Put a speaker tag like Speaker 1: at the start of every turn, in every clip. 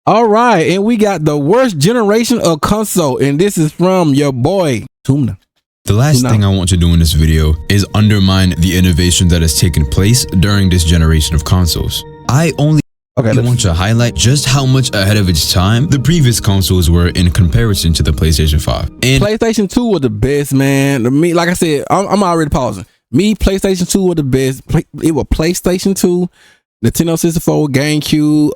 Speaker 1: All right, and we got the worst generation of console, and this is from your boy Tumna.
Speaker 2: The last thing I want to do in this video is undermine the innovation that has taken place during this generation of consoles. I only want to highlight just how much ahead of its time the previous consoles were in comparison to the PlayStation 5. And
Speaker 1: PlayStation 2 was the best, man. Me, like I said, I'm already pausing. Me, PlayStation 2 was the best. It was PlayStation 2, Nintendo 64, GameCube,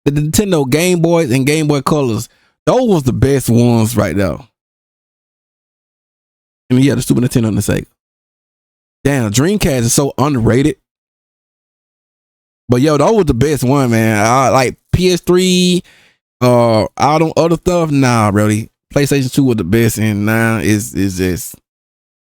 Speaker 1: the Nintendo Game Boys and Game Boy Colors. Those was the best ones right there. And yeah, the Super Nintendo and the Sega. Damn, Dreamcast is so underrated. But yo, that was the best one, man. I like PS3, all them other stuff. Nah, really. PlayStation 2 was the best, and now is just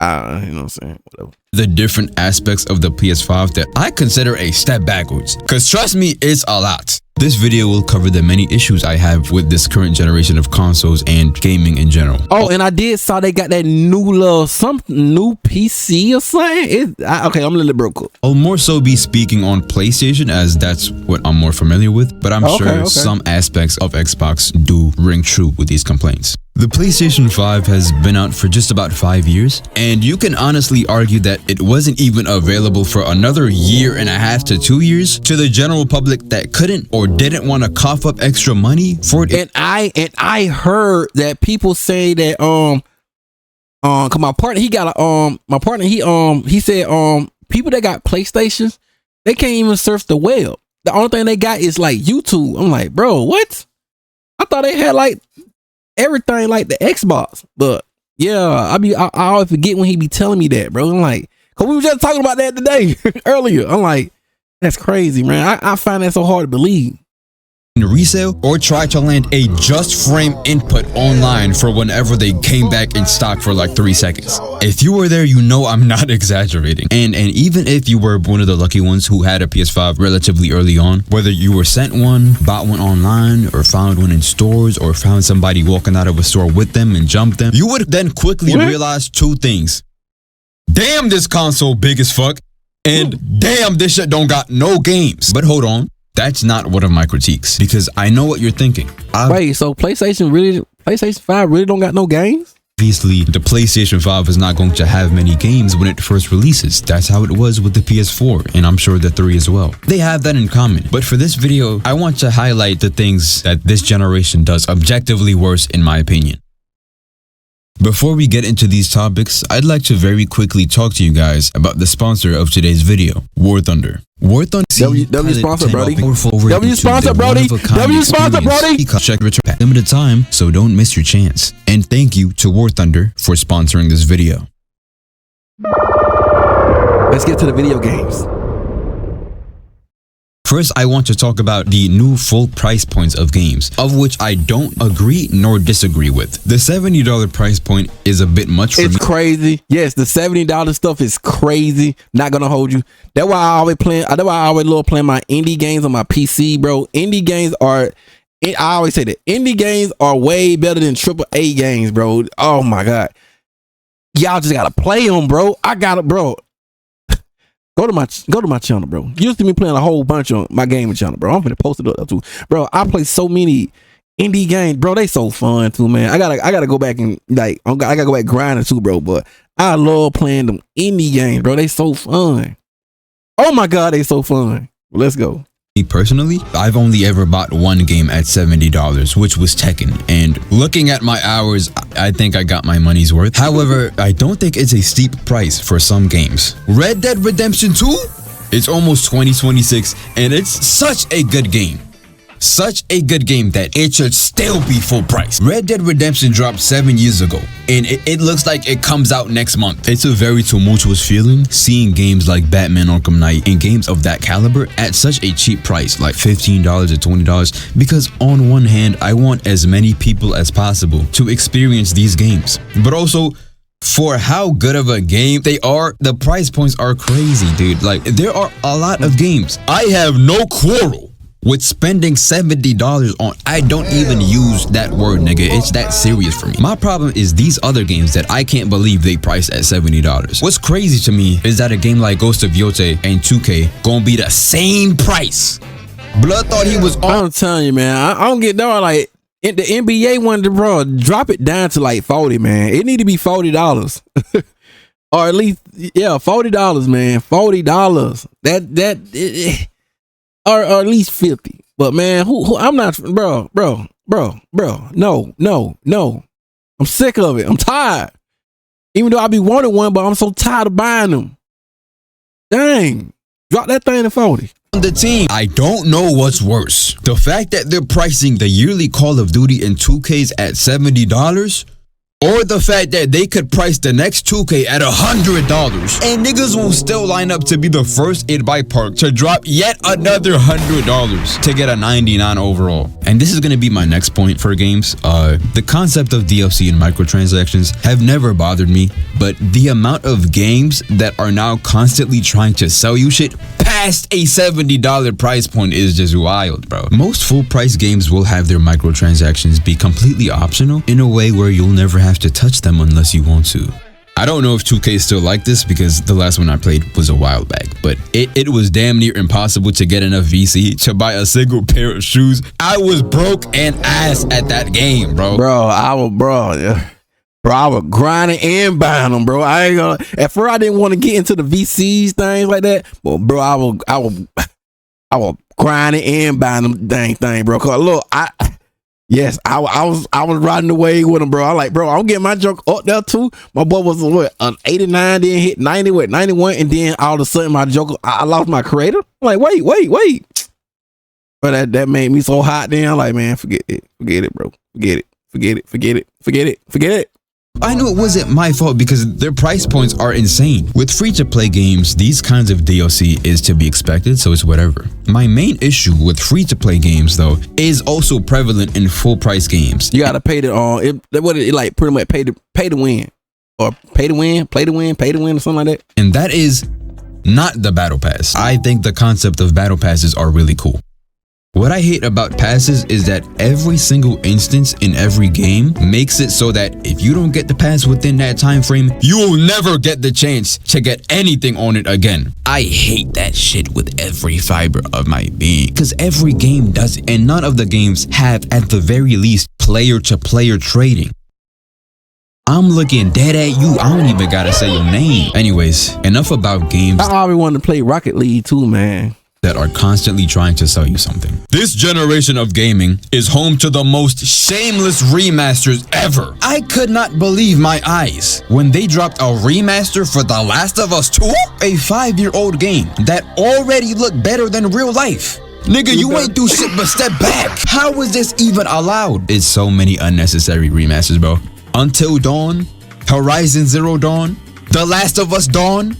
Speaker 1: you know what I'm saying? Whatever.
Speaker 2: The different aspects of the PS5 that I consider a step backwards. Cause trust me, it's a lot. This video will cover the many issues I have with this current generation of consoles and gaming in general.
Speaker 1: Oh, and I did saw they got that new new PC or something. Okay, I'm a little broke.
Speaker 2: I'll more so be speaking on PlayStation as that's what I'm more familiar with, but I'm sure some aspects of Xbox do ring true with these complaints. The PlayStation 5 has been out for just about 5 years, and you can honestly argue that it wasn't even available for another 1.5 to 2 years to the general public that couldn't or didn't want to cough up extra money for it.
Speaker 1: And I heard that people say that cause my partner he said people that got PlayStations, they can't even surf the web. The only thing they got is like YouTube. I'm like, bro, what? I thought they had like everything like the Xbox, but yeah, I always forget when he be telling me that, bro. I'm like, cause we were just talking about that today earlier. I'm like, that's crazy, man. I find that so hard to believe.
Speaker 2: Resale or try to land a just frame input online for whenever they came back in stock for like 3 seconds. If you were there, you know I'm not exaggerating. And even if you were one of the lucky ones who had a PS5 relatively early on, whether you were sent one, bought one online, or found one in stores, or found somebody walking out of a store with them and jumped them, you would then quickly realize 2 things. Damn, this console big as fuck, and damn, this shit don't got no games. But hold on. That's not one of my critiques, because I know what you're thinking.
Speaker 1: Wait, so PlayStation 5 really don't got no games?
Speaker 2: Obviously, the PlayStation 5 is not going to have many games when it first releases. That's how it was with the PS4, and I'm sure the 3 as well. They have that in common. But for this video, I want to highlight the things that this generation does objectively worse, in my opinion. Before we get into these topics, I'd like to very quickly talk to you guys about the sponsor of today's video, War Thunder. War Thunder.
Speaker 1: W sponsor, Brody. W sponsor, Brody. W sponsor, Brody.
Speaker 2: Check return limited time, so don't miss your chance. And thank you to War Thunder for sponsoring this video.
Speaker 1: Let's get to the video games.
Speaker 2: First, I want to talk about the new full price points of games, of which I don't agree nor disagree with. The $70 price point is a bit much for me.
Speaker 1: It's crazy. Yes, the $70 stuff is crazy. Not gonna hold you. That's why I always love playing my indie games on my PC, bro. Indie games are, I always say that indie games are way better than AAA games, bro. Oh my god, y'all just gotta play them, bro. Bro. Go to my channel, bro. You used to be playing a whole bunch on my gaming channel, bro. I'm gonna post it up too, bro. I play so many indie games, bro. They so fun too, man. I gotta go back and I gotta go back grinding too, bro. But I love playing them indie games, bro. They so fun. Oh my god, they so fun. Let's go.
Speaker 2: Me personally, I've only ever bought one game at $70, which was Tekken, and looking at my hours, I think I got my money's worth. However, I don't think it's a steep price for some games. Red Dead Redemption 2? It's almost 2026, and it's such a good game. Such a good game that it should still be full price. Red Dead Redemption dropped 7 years ago, and it looks like it comes out next month. It's a very tumultuous feeling seeing games like Batman Arkham Knight and games of that caliber at such a cheap price, like $15 or $20, because on one hand, I want as many people as possible to experience these games, but also for how good of a game they are, the price points are crazy, dude. Like, there are a lot of games. I have no quarrel with spending $70 on, I don't even use that word, nigga. It's that serious for me. My problem is these other games that I can't believe they priced at $70. What's crazy to me is that a game like Ghost of Yotei and 2K gonna be the same price. Blood thought he was on.
Speaker 1: I'm telling you, man. I don't get no like the NBA one, bro. Drop it down to like 40, man. It need to be $40, or at least $40, man. $40. Or at least 50. But man, who I'm not, bro. No. I'm sick of it. I'm tired. Even though I be wanting one, but I'm so tired of buying them. Dang. Drop that thing to 40.
Speaker 2: The team. I don't know what's worse. The fact that they're pricing the yearly Call of Duty and 2Ks at $70, or the fact that they could price the next 2K at $100 and niggas will still line up to be the first in my park to drop yet another $100 to get a 99 overall. And this is going to be my next point for games. The concept of DLC and microtransactions have never bothered me, but the amount of games that are now constantly trying to sell you shit past a $70 price point is just wild, bro. Most full price games will have their microtransactions be completely optional in a way where you'll never have to touch them unless you want to. I don't know if 2K is still like this because the last one I played was a while back, but it was damn near impossible to get enough VC to buy a single pair of shoes. I was broke and ass at that game, bro.
Speaker 1: I was grinding and buying them, bro. I ain't gonna. At first, I didn't want to get into the VCs things like that, but bro, I was grinding and buying them dang thing, bro. Cause look, I was riding the wave with him, bro. I like, bro, I'm getting my junk up there too. My boy was what, 89, then hit 90, 91, and then all of a sudden my joker, I lost my creator. I'm like, wait. But that made me so hot. Then I'm like, man, forget it, bro. Forget it.
Speaker 2: I knew it wasn't my fault because their price points are insane. With free-to-play games, these kinds of DLC is to be expected, so it's whatever. My main issue with free-to-play games, though, is also prevalent in full-price games.
Speaker 1: You gotta pay like pretty much pay to win, or pay to win, or something like that.
Speaker 2: And that is not the battle pass. I think the concept of battle passes are really cool. What I hate about passes is that every single instance in every game makes it so that if you don't get the pass within that time frame, you will never get the chance to get anything on it again. I hate that shit with every fiber of my being because every game does it, and none of the games have at the very least player-to-player trading. I'm looking dead at you. I don't even gotta say your name. Anyways, enough about games.
Speaker 1: I always wanted to play Rocket League too, man.
Speaker 2: That are constantly trying to sell you something. This generation of gaming is home to the most shameless remasters ever. I could not believe my eyes when they dropped a remaster for The Last of Us 2, a 5-year-old game that already looked better than real life. Nigga, you ain't do shit but step back. How was this even allowed? It's so many unnecessary remasters, bro. Until Dawn, Horizon Zero Dawn, The Last of Us Dawn.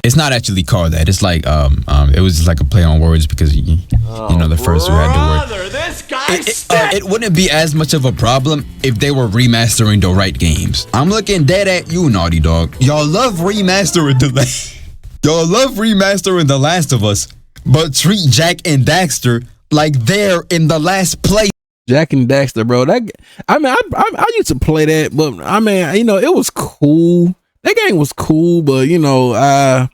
Speaker 2: It's not actually called that. It's like it was just like a play on words because you know the first two had the word.
Speaker 3: This guy
Speaker 2: it wouldn't be as much of a problem if they were remastering the right games. I'm looking dead at you, Naughty Dog. Y'all love remastering The Last of Us, but treat Jak and Daxter like they're in the last place.
Speaker 1: Jak and Daxter, bro. I used to play that, but I mean, you know, it was cool. That game was cool, but you know, I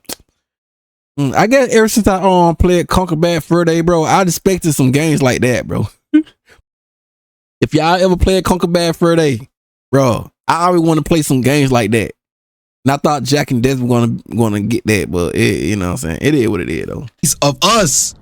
Speaker 1: guess ever since I played Conquer Bad Fur Day, bro, I expected some games like that, bro. If y'all ever played Conquer Bad Fur Day, bro, I always want to play some games like that. And I thought Jak and Daxter were gonna get that, but you know what I'm saying? It is what it is, though.
Speaker 2: Of us.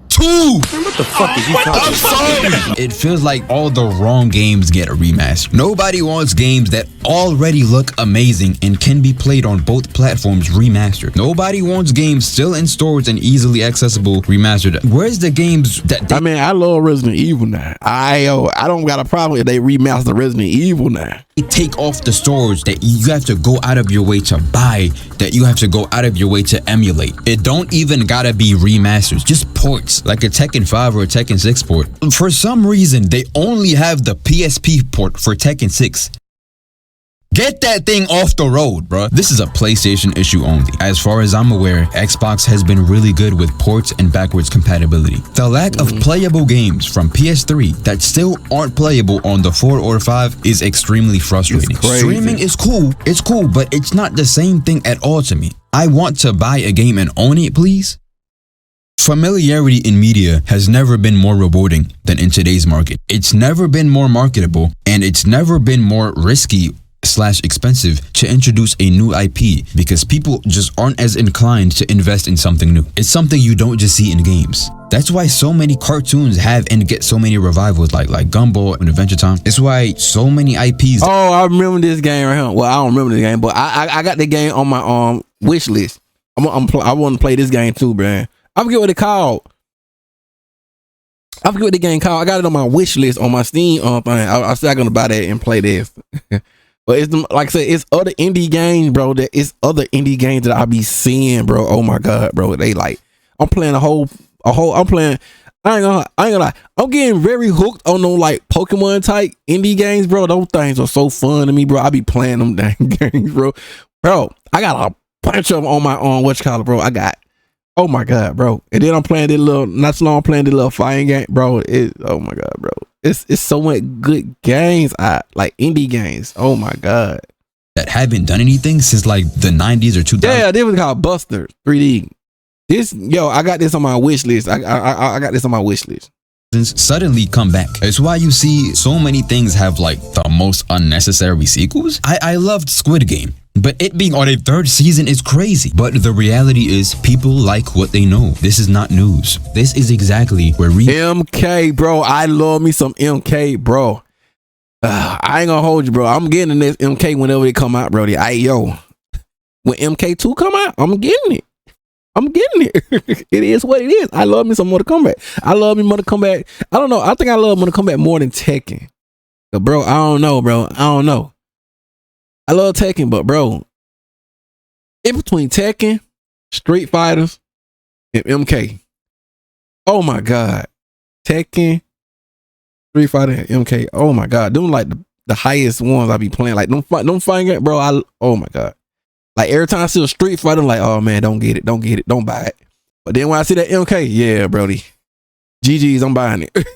Speaker 2: 2.
Speaker 3: What the fuck is you talking about?
Speaker 2: I'm sorry. It feels like all the wrong games get a remaster. Nobody wants games that already look amazing and can be played on both platforms remastered. Nobody wants games still in stores and easily accessible remastered. Where's the games that
Speaker 1: I mean, I love Resident Evil now. I don't got a problem if they remaster Resident Evil now.
Speaker 2: Take off the stores that you have to go out of your way to buy, that you have to go out of your way to emulate. It don't even gotta be remasters, just ports, like a Tekken 5 or a Tekken 6 port. For some reason, they only have the PSP port for Tekken 6. Get that thing off the road, bruh. This is a PlayStation issue only. As far as I'm aware, Xbox has been really good with ports and backwards compatibility. The lack of playable games from PS3 that still aren't playable on the 4 or 5 is extremely frustrating. Streaming is cool, but it's not the same thing at all to me. I want to buy a game and own it, please. Familiarity in media has never been more rewarding than in today's market. It's never been more marketable, and it's never been more risky / expensive to introduce a new IP because people just aren't as inclined to invest in something new. It's something you don't just see in games. That's why so many cartoons have and get so many revivals like Gumball and Adventure Time. It's why so many IPs.
Speaker 1: Oh, I remember this game right here. Well, I don't remember this game, but I got the game on my wish list. I want to play this game too, man. I forget what it called. I forget what the game called. I got it on my wish list on my Steam thing. I still gonna buy that and play this. But it's like I said, it's other indie games, bro. It's other indie games that I be seeing, bro. Oh my god, bro. They like I'm playing I'm playing. I ain't gonna lie. I'm getting very hooked on those like Pokemon type indie games, bro. Those things are so fun to me, bro. I be playing them dang games, bro. Bro, I got a bunch of them on my bro. I got. Oh my god, bro. And then I'm playing this little fighting game, bro. Oh my god, bro. It's so much good games, like indie games. Oh my god.
Speaker 2: That haven't done anything since like the 90s or 2000s.
Speaker 1: Yeah, this was called Buster 3D. I got this on my wish list. I got this on my wish list.
Speaker 2: Suddenly come back. It's why you see so many things have like the most unnecessary sequels. I loved Squid Game, but it being on a 3rd season is crazy. But the reality is people like what they know. This is not news. This is exactly where
Speaker 1: MK, bro. I love me some MK, bro. I ain't gonna hold you, bro. I'm getting the next MK whenever it come out, bro. When MK2 come out, I'm getting it. It is what it is. I love me some Mortal Kombat. I love me Mortal Kombat. I don't know. I think I love Mortal Kombat more than Tekken. But bro, I don't know, bro. I don't know. I love Tekken, but bro, in between Tekken, Street Fighters, and MK. Oh my god. Tekken, Street Fighter, and MK. Oh my god. Them like the highest ones I be playing. Like them fighting games, bro. Oh my god. Like every time I see a Street Fighter, I'm like, oh man, don't get it, don't buy it. But then when I see that MK, yeah, Brody, GG's, I'm buying it.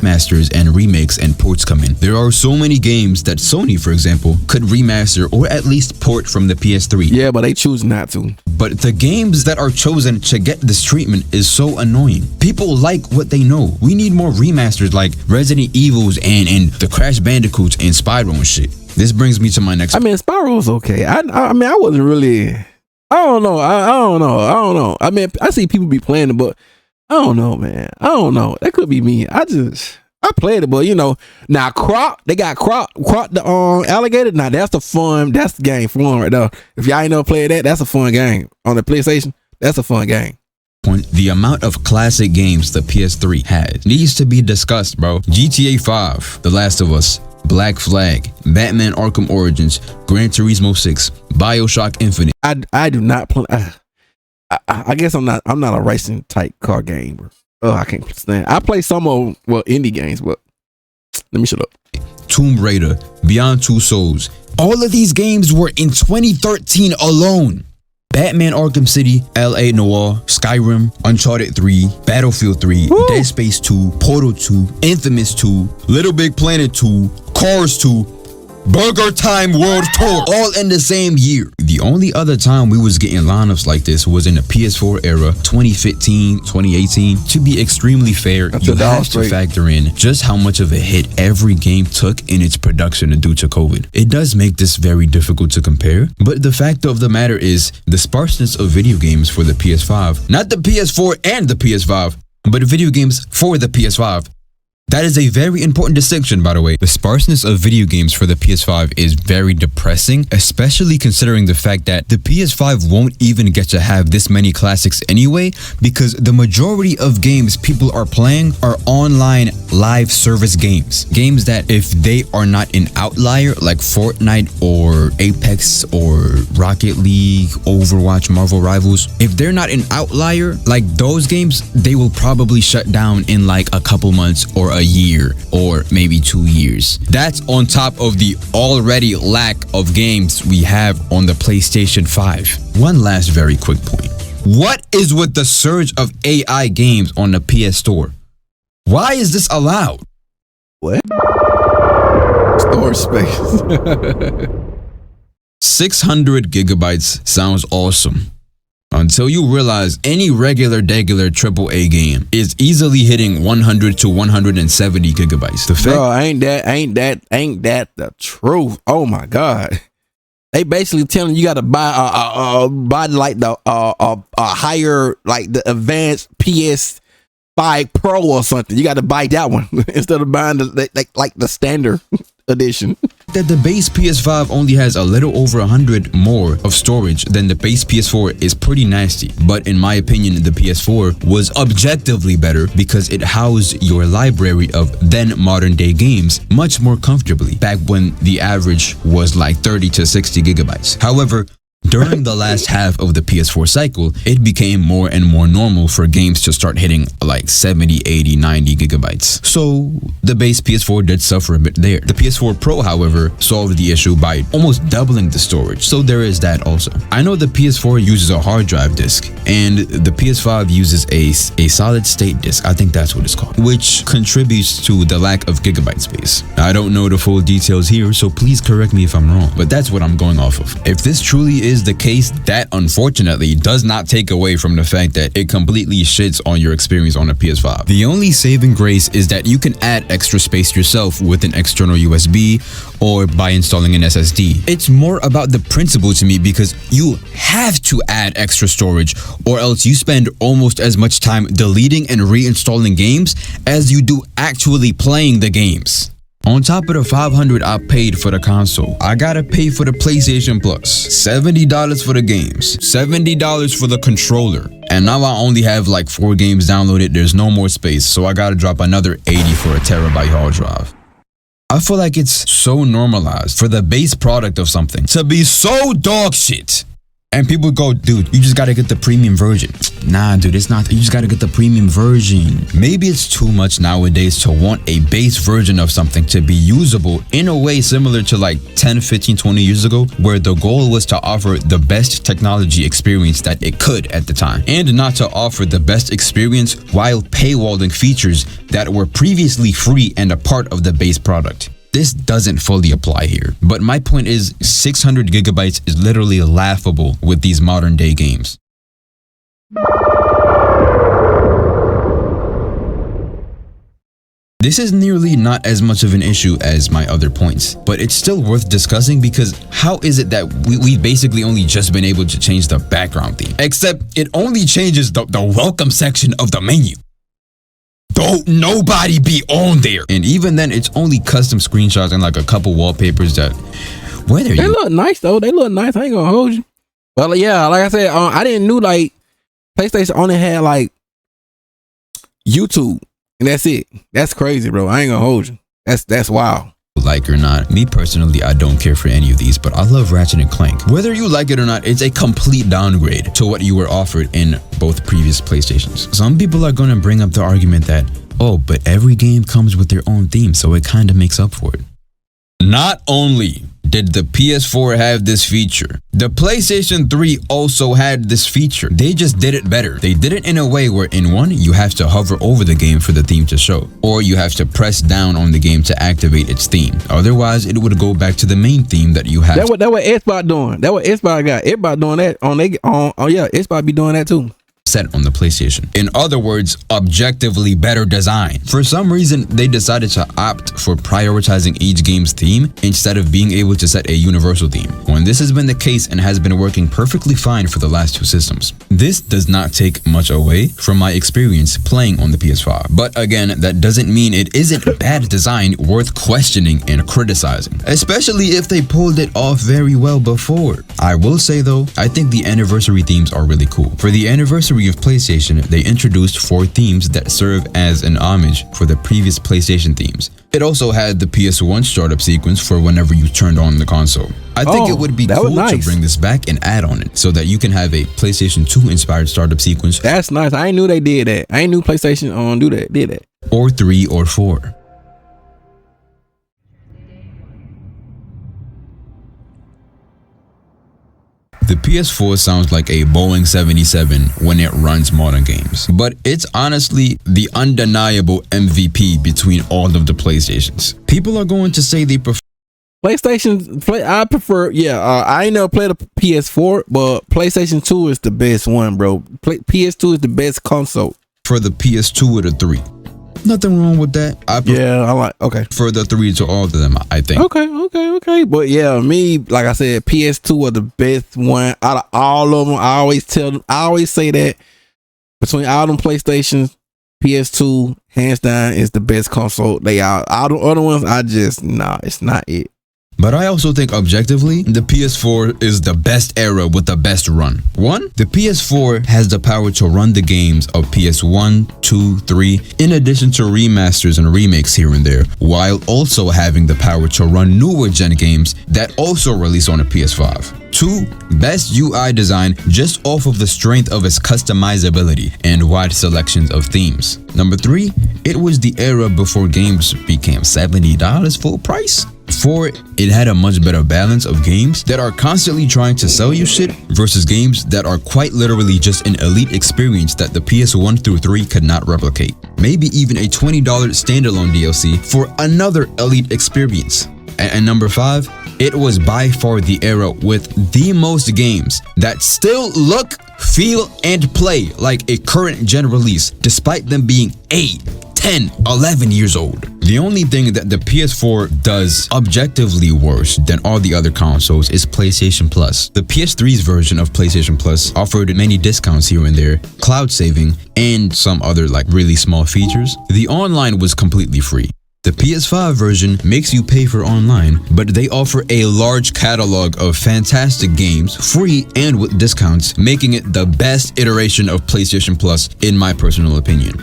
Speaker 2: Masters and remakes and ports come in. There are so many games that Sony, for example, could remaster or at least port from the PS3.
Speaker 1: Yeah, but they choose not to.
Speaker 2: But the games that are chosen to get this treatment is so annoying. People like what they know. We need more remasters like Resident Evils and the Crash Bandicoots and Spyro and shit. This brings me to my next.
Speaker 1: I mean, Spyro's okay. I mean, I wasn't really. I don't know. I mean, I see people be playing it, but I don't know, man. I don't know. That could be me. I played it, but you know, now Croc, they got Croc the alligator. Now that's the game fun right there. If y'all ain't never played that, that's a fun game on the PlayStation. That's a fun game.
Speaker 2: The amount of classic games the PS3 has needs to be discussed, bro. GTA 5, The Last of Us, Black Flag, Batman Arkham Origins, Gran Turismo 6, BioShock Infinite.
Speaker 1: I do not play. I guess I'm not a racing type car gamer. Oh, I can't stand. I play some of indie games, but let me shut up.
Speaker 2: Tomb Raider, Beyond Two Souls. All of these games were in 2013 alone. Batman Arkham City, LA Noire, Skyrim, Uncharted 3, Battlefield 3, Woo! Dead Space 2, Portal 2, Infamous 2, Little Big Planet 2, Cars 2, Burger Time World Tour, all in the same year. The only other time we was getting lineups like this was in the PS4 era, 2015, 2018. To be extremely fair, you have to factor in just how much of a hit every game took in its production due to COVID. It does make this very difficult to compare, but the fact of the matter is the sparseness of video games for the PS5, not the PS4 and the PS5, but video games for the PS5. That is a very important distinction, by the way. The sparseness of video games for the PS5 is very depressing, especially considering the fact that the PS5 won't even get to have this many classics anyway, because the majority of games people are playing are online live service games. Games that if they are not an outlier like Fortnite or Apex or Rocket League, Overwatch, Marvel Rivals, if they're not an outlier like those games, they will probably shut down in like a couple months or a year or maybe 2 years. That's on top of the already lack of games we have on the PlayStation 5. One last very quick point. What is with the surge of AI games on the PS Store? Why is this allowed?
Speaker 1: What? Storage space.
Speaker 2: 600 gigabytes sounds awesome. Until you realize any regular AAA game is easily hitting 100 to 170 gigabytes. The fact,
Speaker 1: bro, ain't that the truth? Oh my god. They basically telling you got to buy like the higher, like the advanced PS5 Pro or something. You got to buy that one instead of buying the standard edition.
Speaker 2: that the base PS5 only has a little over 100 more of storage than the base PS4 is pretty nasty. But in my opinion, the PS4 was objectively better because it housed your library of then modern day games much more comfortably, back when the average was like 30 to 60 gigabytes. However, during the last half of the PS4 cycle, it became more and more normal for games to start hitting like 70, 80, 90 gigabytes. So the base PS4 did suffer a bit there. The PS4 Pro, however, solved the issue by almost doubling the storage. So there is that also. I know the PS4 uses a hard drive disk and the PS5 uses a solid state disk. I think that's what it's called, which contributes to the lack of gigabyte space. I don't know the full details here, so please correct me if I'm wrong, but that's what I'm going off of. If this truly is the case, that unfortunately does not take away from the fact that it completely shits on your experience on a PS5. The only saving grace is that you can add extra space yourself with an external USB or by installing an SSD. It's more about the principle to me because you have to add extra storage or else you spend almost as much time deleting and reinstalling games as you do actually playing the games. On top of the $500 I paid for the console, I gotta pay for the PlayStation Plus, $70 for the games, $70 for the controller, and now I only have like 4 games downloaded. There's no more space, so I gotta drop another $80 for a terabyte hard drive. I feel like it's so normalized for the base product of something to be so dog shit. And people go, dude, you just gotta get the premium version. Nah, dude, it's not. You just gotta get the premium version. Maybe it's too much nowadays to want a base version of something to be usable in a way similar to like 10, 15, 20 years ago, where the goal was to offer the best technology experience that it could at the time, and not to offer the best experience while paywalling features that were previously free and a part of the base product. This doesn't fully apply here, but my point is 600 gigabytes is literally laughable with these modern day games. This is nearly not as much of an issue as my other points, but it's still worth discussing because how is it that we've basically only just been able to change the background theme? Except it only changes the welcome section of the menu. Don't nobody be on there. And even then, it's only custom screenshots and like a couple wallpapers that, whether
Speaker 1: they look nice though. They look nice. I ain't gonna hold you. Well, yeah, like I said, I didn't know like PlayStation only had like YouTube and that's it. That's crazy, bro. I ain't gonna hold you. That's wild.
Speaker 2: Like or not, me personally, I don't care for any of these, but I love Ratchet and Clank. Whether you like it or not, it's a complete downgrade to what you were offered in both previous PlayStations. Some people are going to bring up the argument that, oh, but every game comes with their own theme, so it kind of makes up for it. Not only did the PS4 have this feature, the PlayStation 3 also had this feature. They just did it better. They did it in a way where in one, you have to hover over the game for the theme to show, or you have to press down on the game to activate its theme. Otherwise, it would go back to the main theme that you have.
Speaker 1: That what Xbox doing. That what Xbox got. Everybody doing that Xbox be doing that too.
Speaker 2: Set on the PlayStation. In other words, objectively better design. For some reason, they decided to opt for prioritizing each game's theme instead of being able to set a universal theme, when this has been the case and has been working perfectly fine for the last 2 systems. This does not take much away from my experience playing on the PS5. But again, that doesn't mean it isn't bad design worth questioning and criticizing, especially if they pulled it off very well before. I will say though, I think the anniversary themes are really cool. For the anniversary of PlayStation, they introduced 4 themes that serve as an homage for the previous PlayStation themes. It also had the PS1 startup sequence for whenever you turned on the console. I think it would be cool to bring this back and add on it so that you can have a PlayStation 2 inspired startup sequence.
Speaker 1: That's nice. I ain't knew they did that. I ain't knew PlayStation did that.
Speaker 2: or 3 or 4. The PS4 sounds like a Boeing 77 when it runs modern games, but it's honestly the undeniable MVP between all of the PlayStations. People are going to say they prefer
Speaker 1: PlayStation play. I prefer. Yeah, I ain't never played a PS4, but PlayStation 2 is the best one, bro. PS2 is the best console.
Speaker 2: for the PS2 or the 3. Nothing wrong with that. I prefer the 3 to all of them, I think.
Speaker 1: Okay. But yeah, me, like I said, PS2 are the best one out of all of them. I always say that between all them PlayStations, PS2 hands down is the best console. They are. All the other ones, it's not it.
Speaker 2: But I also think objectively, the PS4 is the best era with the best run. One, the PS4 has the power to run the games of PS1, 2, 3, in addition to remasters and remakes here and there, while also having the power to run newer gen games that also release on a PS5. 2, best UI design just off of the strength of its customizability and wide selections of themes. Number 3, it was the era before games became $70 full price. 4, it had a much better balance of games that are constantly trying to sell you shit versus games that are quite literally just an elite experience that the PS1 through 3 could not replicate. Maybe even a $20 standalone DLC for another elite experience. And number 5, it was by far the era with the most games that still look, feel, and play like a current gen release, despite them being 8, 10, 11 years old. The only thing that the PS4 does objectively worse than all the other consoles is PlayStation Plus. The PS3's version of PlayStation Plus offered many discounts here and there, cloud saving, and some other like really small features. The online was completely free. The PS5 version makes you pay for online, but they offer a large catalog of fantastic games, free and with discounts, making it the best iteration of PlayStation Plus in my personal opinion.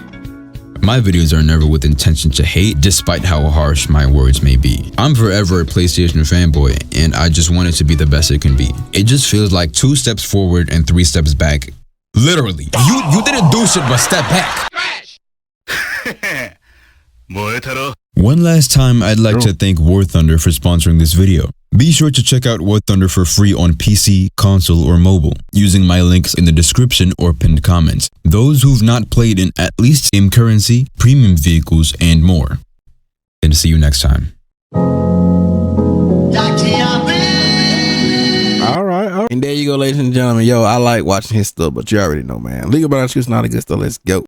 Speaker 2: My videos are never with intention to hate, despite how harsh my words may be. I'm forever a PlayStation fanboy, and I just want it to be the best it can be. It just feels like 2 steps forward and 3 steps back. Literally. You didn't do shit but step back. One last time, I'd like to thank War Thunder for sponsoring this video. Be sure to check out War Thunder for free on PC, console, or mobile, using my links in the description or pinned comments. Those who've not played in at least same currency, premium vehicles, and more. And see you next time.
Speaker 1: All right. And there you go, ladies and gentlemen. Yo, I like watching his stuff, but you already know, man. Legal Brown Shoes, not a good stuff. Let's go.